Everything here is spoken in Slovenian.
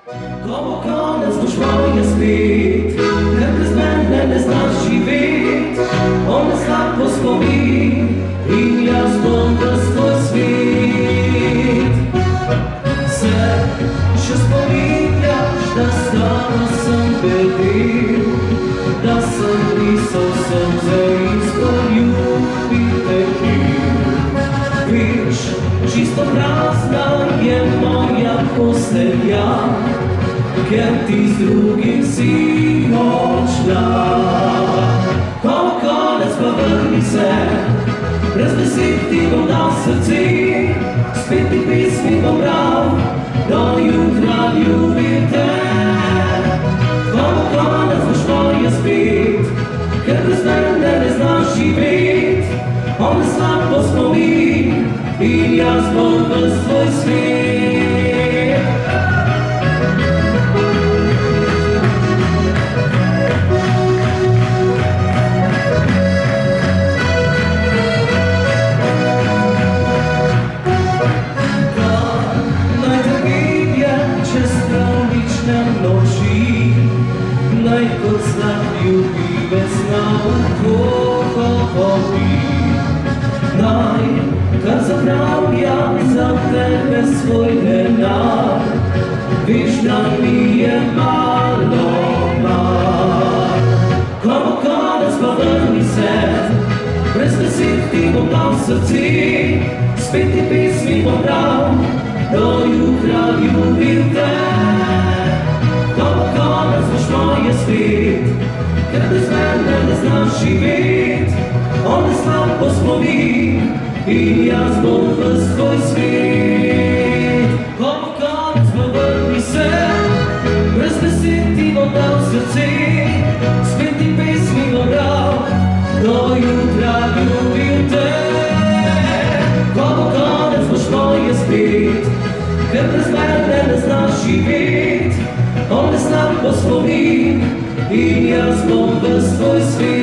Ko bo konec, boš moje spet, ker brez mene ne znaš živet. On je slab po spomin in jaz bom v svoj svet. Se še spominjaš, da s tabo sem bedel, da sem risal solze in s poljubite pil. Veš, čisto prazna je moja postelja, ker ti z drugim si odšla. Ko bo konec, pa vrni se, brez besed ti bom dal srce, spet ti pesmi bom bral, do jutra ljubim te. Ko bo konec, boš moje spet, ker brez mene ne znaš živet. On je slab po spomin in jaz bom v svoj svet. Naj kot znak ljubivec na okrog hodi. Naj kar zapravlja za tebe svoj denar, veš, da mi je malo mar. Ko bo konec, pa vrni se, brez besed ti bom dal srce, spet ti pesmi bom bral, do jutra ljubim te. Ko bo konec, boš moje spet, ker brez mene ne znaš živet. On je slab po spomin in jaz bom v svoj svet. Ko bo konec, pa vrni se, brez besed ti bom dal srce, spet ti pesmi bom bral, do jutra ljubim te. Ko bo konec, boš moje spet, ker brez mene ne znaš živet. On je slab po spomin in jaz bom v svoj svet.